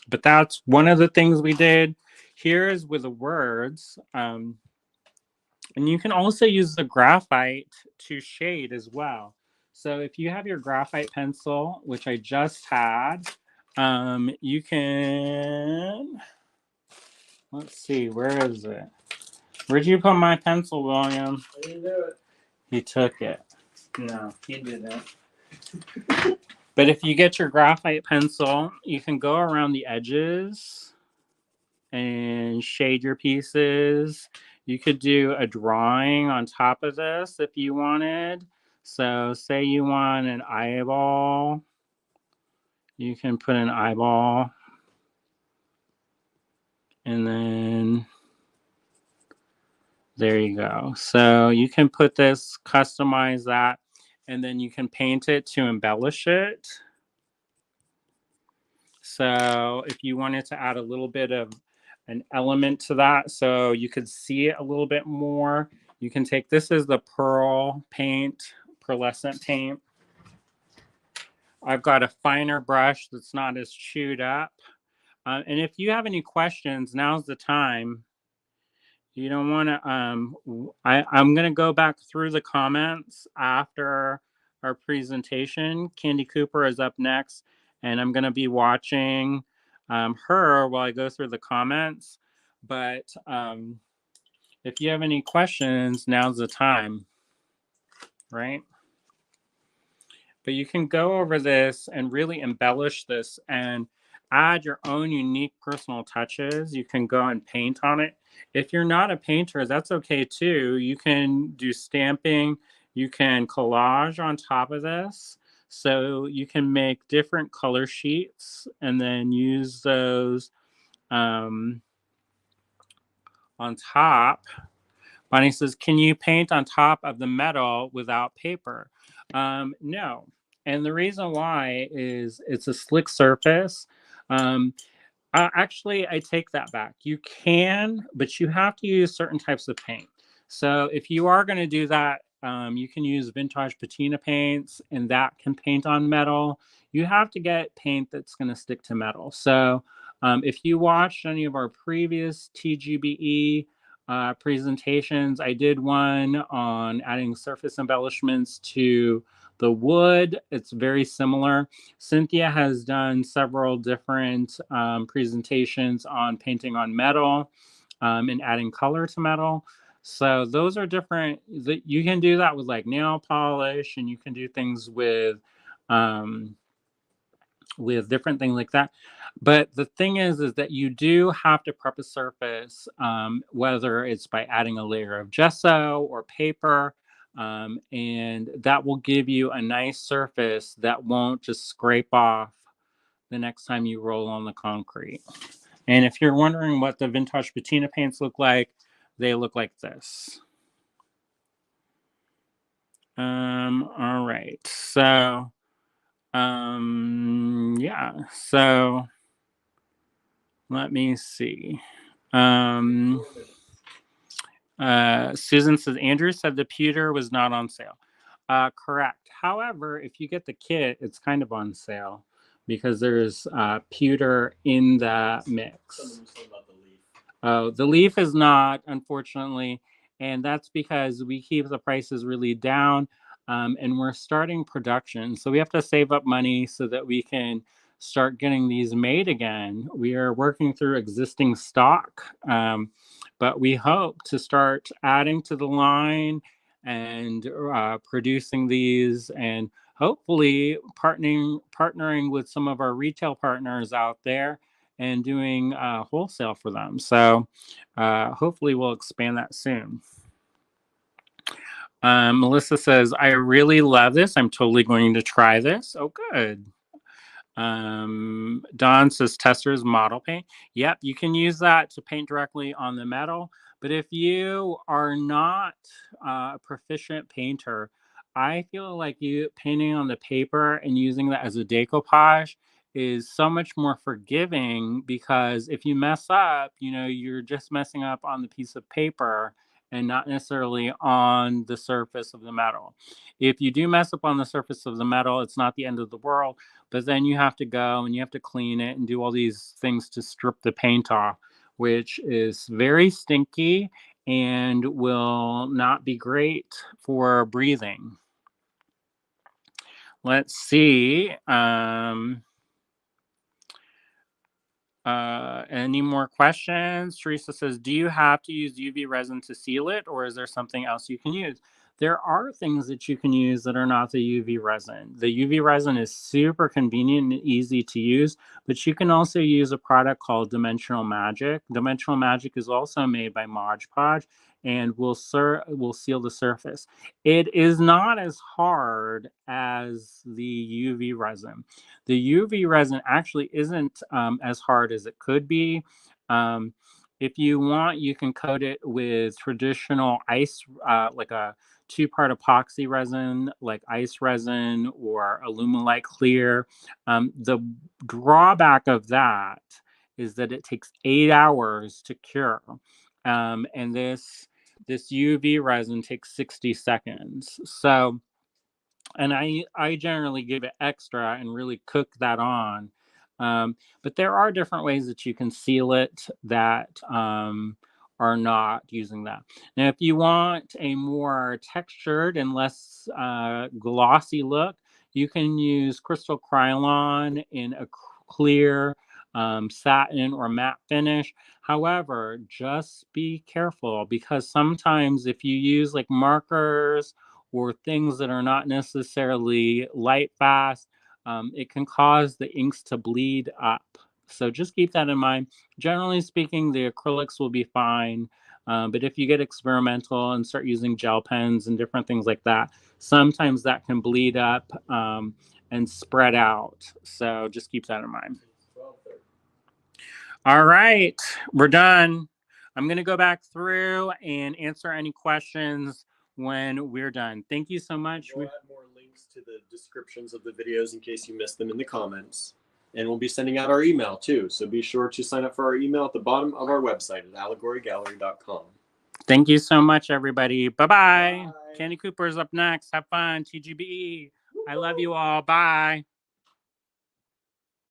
S1: But that's one of the things we did. Here's with the words. And you can also use the graphite to shade as well. So if you have your graphite pencil, which I just had, you can, let's see, where is it? Where'd you put my pencil, William?
S2: I didn't do it.
S1: He took it. No, he didn't. But if you get your graphite pencil, you can go around the edges and shade your pieces. You could do a drawing on top of this if you wanted. So say you want an eyeball, you can put an eyeball, and then there you go. So you can put this, customize that, and then you can paint it to embellish it. So if you wanted to add a little bit of an element to that so you could see it a little bit more, you can take, this is the pearl paint, pearlescent paint. I've got a finer brush that's not as chewed up. And if you have any questions, now's the time. You don't want to, I'm going to go back through the comments after our presentation. Candy Cooper is up next, and I'm going to be watching her while I go through the comments. But if you have any questions, now's the time, right? But you can go over this and really embellish this and add your own unique personal touches. You can go and paint on it. If you're not a painter, that's okay too. You can do stamping. You can collage on top of this. So you can make different color sheets and then use those on top. Bonnie says, can you paint on top of the metal without paper? No. And the reason why is it's a slick surface. Actually, I take that back. You can, but you have to use certain types of paint. So if you are going to do that, you can use Vintaj Patina paints, and that can paint on metal. You have to get paint that's going to stick to metal. So if you watched any of our previous TGBE presentations, I did one on adding surface embellishments to the wood. It's very similar. Cynthia has done several different presentations on painting on metal and adding color to metal. So those are different. You can do that with like nail polish, and you can do things with different things like that. But the thing is that you do have to prep a surface, whether it's by adding a layer of gesso or paper. And that will give you a nice surface that won't just scrape off the next time you roll on the concrete. And if you're wondering what the Vintaj Patina paints look like, they look like this. All right. So, yeah. So let me see. Susan says, Andrew said the pewter was not on sale. Correct. However, if you get the kit, it's kind of on sale because there's pewter in the mix. Oh, the leaf is not, unfortunately, and that's because we keep the prices really down, and we're starting production. So we have to save up money so that we can start getting these made again. We are working through existing stock, but we hope to start adding to the line and producing these, and hopefully partnering with some of our retail partners out there and doing wholesale for them. So hopefully we'll expand that soon. Melissa says, I really love this. I'm totally going to try this. Oh, good. Don says testers model paint. Yep, you can use that to paint directly on the metal. But if you are not a proficient painter, I feel like you painting on the paper and using that as a decoupage is so much more forgiving, because if you mess up, you're just messing up on the piece of paper and not necessarily on the surface of the metal. If you do mess up on the surface of the metal, it's not the end of the world, but then you have to go and you have to clean it and do all these things to strip the paint off, which is very stinky and will not be great for breathing. Let's see. Any more questions? Teresa says, do you have to use UV resin to seal it, or is there something else you can use? There are things that you can use that are not the UV resin. The UV resin is super convenient and easy to use, but you can also use a product called Dimensional Magic. Dimensional Magic is also made by Mod Podge and will seal the surface. It is not as hard as the UV resin. The UV resin actually isn't as hard as it could be. If you want, you can coat it with traditional ice, like a two-part epoxy resin, like ice resin or Alumilite clear. The drawback of that is that it takes 8 hours to cure. And this UV resin takes 60 seconds. So, and I generally give it extra and really cook that on. But there are different ways that you can seal it that are not using that. Now, if you want a more textured and less glossy look, you can use crystal Krylon in a clear satin or matte finish. However, just be careful, because sometimes if you use like markers or things that are not necessarily light fast, it can cause the inks to bleed up. So just keep that in mind. Generally speaking, the acrylics will be fine. But if you get experimental and start using gel pens and different things like that, sometimes that can bleed up and spread out. So just keep that in mind. All right, we're done. I'm going to go back through and answer any questions when we're done. Thank you so much.
S2: We'll add more links to the descriptions of the videos in case you missed them in the comments. And we'll be sending out our email too. So be sure to sign up for our email at the bottom of our website at allegorygallery.com.
S1: Thank you so much, everybody. Bye-bye. Candy Cooper's up next. Have fun. TGBE. I love you all. Bye.